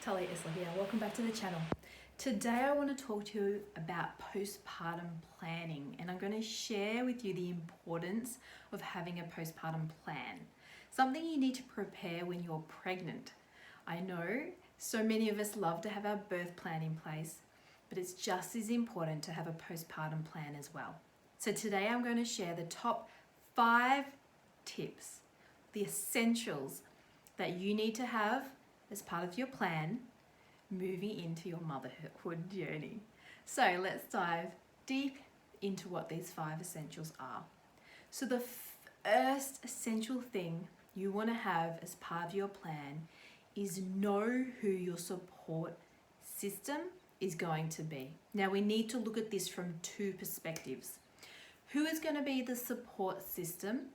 Tahlia here. Welcome back to the channel. Today I want to talk to you about postpartum planning, and I'm going to share with you the importance of having a postpartum plan. Something you need to prepare when you're pregnant. I know so many of us love to have our birth plan in place, but it's just as important to have a postpartum plan as well. So today I'm going to share the top 5 tips, the essentials that you need to have as part of your plan moving into your motherhood journey. So let's dive deep into what these 5 essentials are. So the first essential thing you want to have as part of your plan is know who your support system is going to be. Now we need to look at this from 2 perspectives. Who is going to be the support system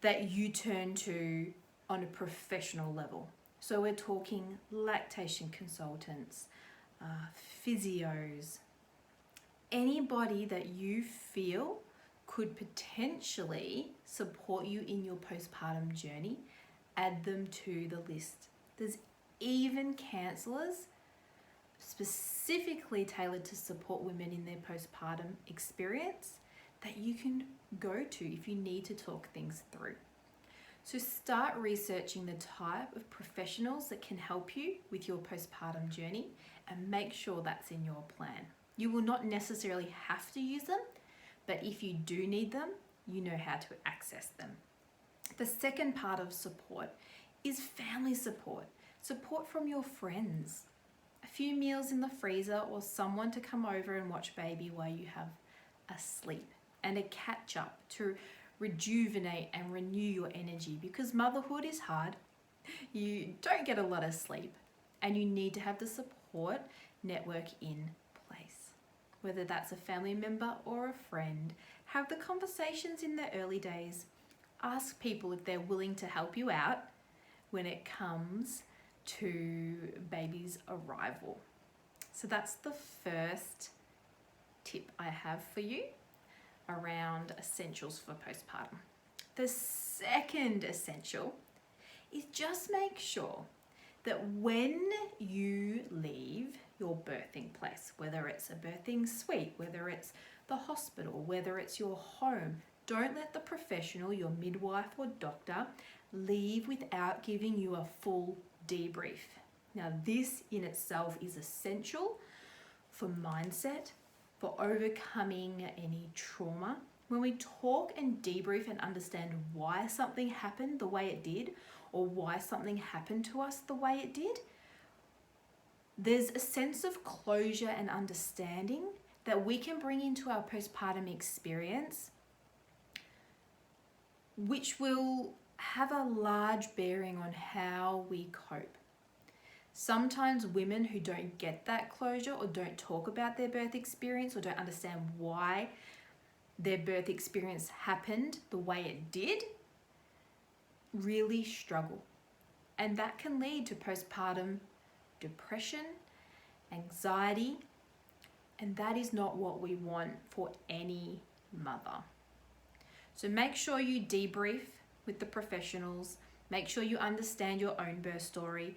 that you turn to on a professional level? So we're talking lactation consultants, physios, anybody that you feel could potentially support you in your postpartum journey, add them to the list. There's even counsellors specifically tailored to support women in their postpartum experience that you can go to if you need to talk things through. So start researching the type of professionals that can help you with your postpartum journey and make sure that's in your plan. You will not necessarily have to use them, but if you do need them, you know how to access them. The second part of support is family support. Support from your friends. A few meals in the freezer or someone to come over and watch baby while you have a sleep, and a catch up to rejuvenate and renew your energy, because motherhood is hard. You don't get a lot of sleep and you need to have the support network in place. Whether that's a family member or a friend, have the conversations in the early days. Ask people if they're willing to help you out when it comes to baby's arrival. So that's the first tip I have for you around essentials for postpartum. The second essential is just make sure that when you leave your birthing place, whether it's a birthing suite, whether it's the hospital, whether it's your home, don't let the professional, your midwife or doctor, leave without giving you a full debrief. Now this in itself is essential for mindset, for overcoming any trauma. When we talk and debrief and understand why something happened the way it did, or why something happened to us the way it did, there's a sense of closure and understanding that we can bring into our postpartum experience, which will have a large bearing on how we cope. Sometimes women who don't get that closure or don't talk about their birth experience or don't understand why their birth experience happened the way it did really struggle. And that can lead to postpartum depression, anxiety, and that is not what we want for any mother. So make sure you debrief with the professionals, make sure you understand your own birth story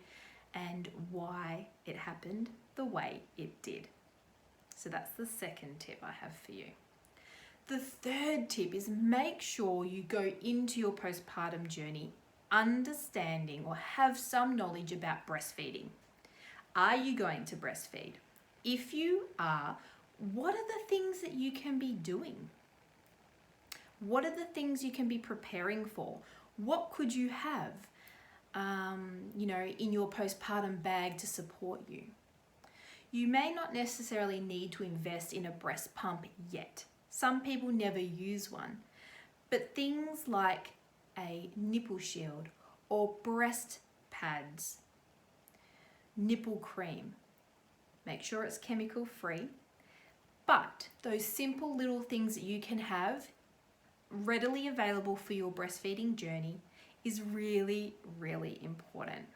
and why it happened the way it did. So that's the second tip I have for you. The third tip is make sure you go into your postpartum journey understanding or have some knowledge about breastfeeding. Are you going to breastfeed? If you are, what are the things that you can be doing? What are the things you can be preparing for? What could you have in your postpartum bag to support you? You may not necessarily need to invest in a breast pump yet. Some people never use one, but things like a nipple shield or breast pads, nipple cream, make sure it's chemical free, but those simple little things that you can have readily available for your breastfeeding journey is really, really important.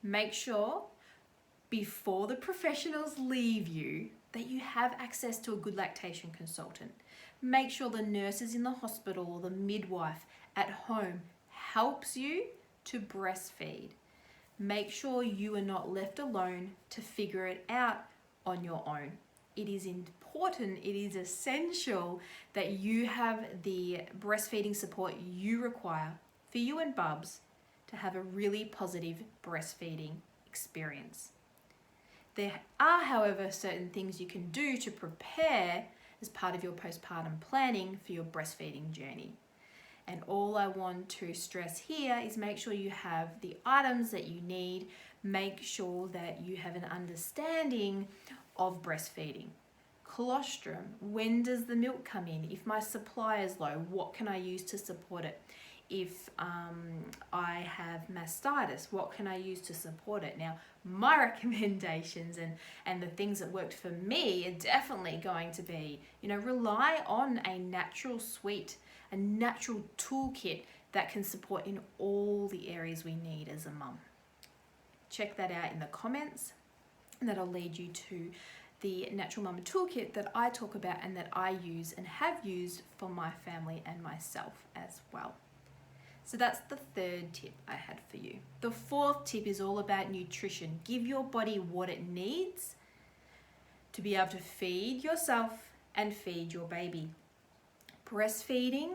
Make sure before the professionals leave you that you have access to a good lactation consultant. Make sure the nurses in the hospital or the midwife at home helps you to breastfeed. make sure you are not left alone to figure it out on your own. It is important, it is essential that you have the breastfeeding support you require for you and Bubs to have a really positive breastfeeding experience. There are, however, certain things you can do to prepare as part of your postpartum planning for your breastfeeding journey. And all I want to stress here is make sure you have the items that you need. Make sure that you have an understanding of breastfeeding. Colostrum, when does the milk come in? If my supply is low, what can I use to support it? If I have mastitis, what can I use to support it? Now, my recommendations and the things that worked for me are definitely going to be, rely on a natural suite, a natural toolkit that can support in all the areas we need as a mum. Check that out in the comments, and that'll lead you to the Natural Mama Toolkit that I talk about and that I use and have used for my family and myself as well. So that's the third tip I had for you. The fourth tip is all about nutrition. Give your body what it needs to be able to feed yourself and feed your baby. Breastfeeding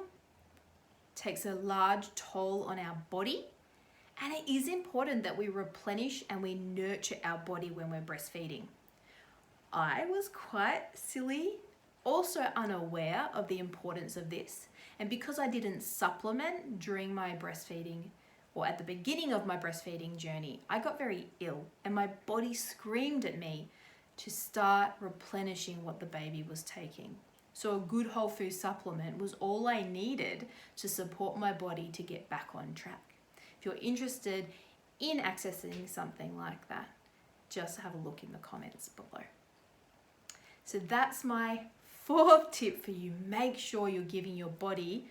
takes a large toll on our body, and it is important that we replenish and we nurture our body when we're breastfeeding. I was quite silly, also unaware of the importance of this. And because I didn't supplement during my breastfeeding or at the beginning of my breastfeeding journey, I got very ill and my body screamed at me to start replenishing what the baby was taking. So a good whole food supplement was all I needed to support my body to get back on track. If you're interested in accessing something like that, just have a look in the comments below. So that's my fourth tip for you. Make sure you're giving your body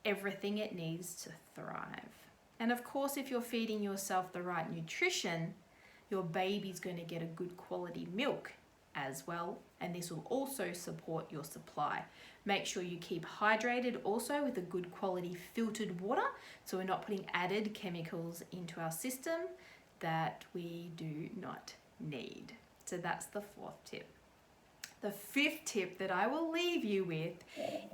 everything it needs to thrive. And of course, if you're feeding yourself the right nutrition, your baby's going to get a good quality milk as well. And this will also support your supply. Make sure you keep hydrated also with a good quality filtered water, so we're not putting added chemicals into our system that we do not need. So that's the fourth tip. The fifth tip that I will leave you with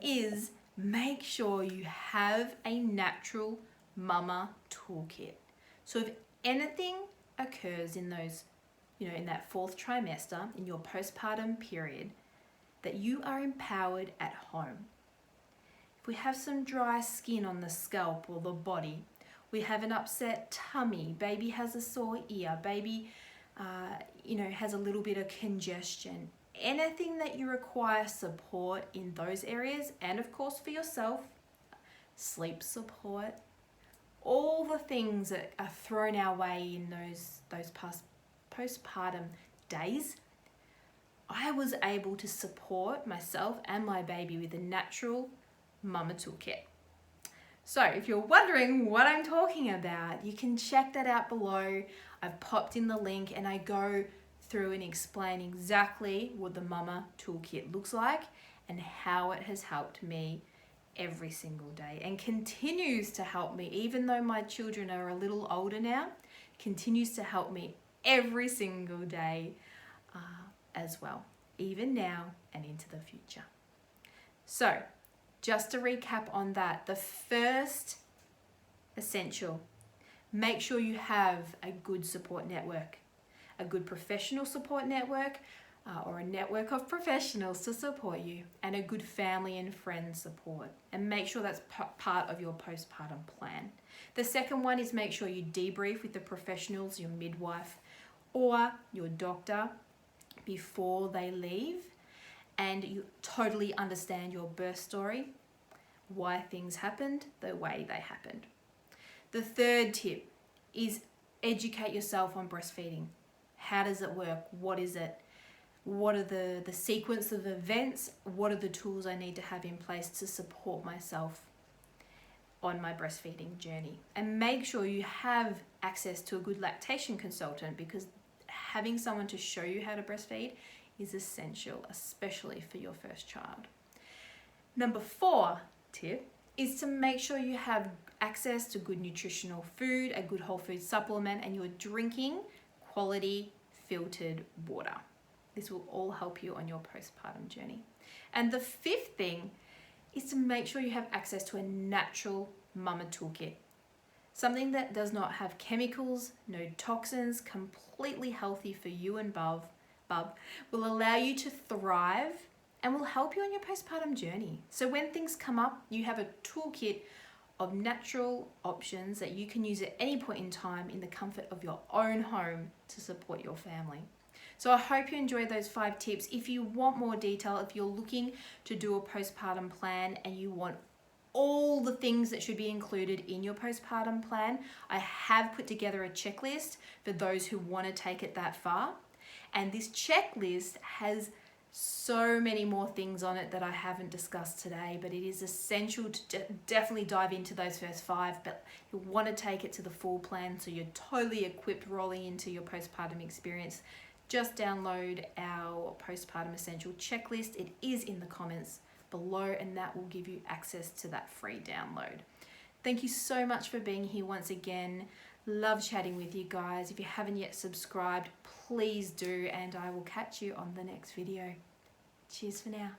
is make sure you have a natural mama toolkit. So if anything occurs in those, in that fourth trimester, in your postpartum period, that you are empowered at home. If we have some dry skin on the scalp or the body, we have an upset tummy, baby has a sore ear, baby, has a little bit of congestion, anything that you require support in those areas, and of course for yourself, sleep support, all the things that are thrown our way in those past postpartum days, I was able to support myself and my baby with a natural mama toolkit. So if you're wondering what I'm talking about, you can check that out below. I've popped in the link and I go through and explain exactly what the mama toolkit looks like and how it has helped me every single day and continues to help me, even though my children are a little older now, continues to help me every single day as well, even now and into the future. So just to recap on that, the first essential, make sure you have a good support network, a good professional support network or a network of professionals to support you, and a good family and friend support, and make sure that's part of your postpartum plan. The second one is make sure you debrief with the professionals, your midwife or your doctor before they leave, and you totally understand your birth story, why things happened the way they happened. The third tip is educate yourself on breastfeeding. How does it work? What is it? What are the sequence of events? What are the tools I need to have in place to support myself on my breastfeeding journey? And make sure you have access to a good lactation consultant, because having someone to show you how to breastfeed is essential, especially for your first child. Number 4 tip is to make sure you have access to good nutritional food, a good whole food supplement, and you're drinking quality filtered water. This will all help you on your postpartum journey. And the fifth thing is to make sure you have access to a natural Mumma toolkit. Something that does not have chemicals, no toxins, completely healthy for you and Bub, will allow you to thrive and will help you on your postpartum journey. So when things come up, you have a toolkit of natural options that you can use at any point in time in the comfort of your own home to support your family. So I hope you enjoyed those 5 tips. If you want more detail, if you're looking to do a postpartum plan and you want all the things that should be included in your postpartum plan, I have put together a checklist for those who want to take it that far. And this checklist has so many more things on it that I haven't discussed today, but it is essential to definitely dive into those first 5, but you want to take it to the full plan so you're totally equipped rolling into your postpartum experience. Just download our Postpartum Essential checklist. It is in the comments below, and that will give you access to that free download. Thank you so much for being here once again. Love chatting with you guys. If you haven't yet subscribed, please do, and I will catch you on the next video. Cheers for now.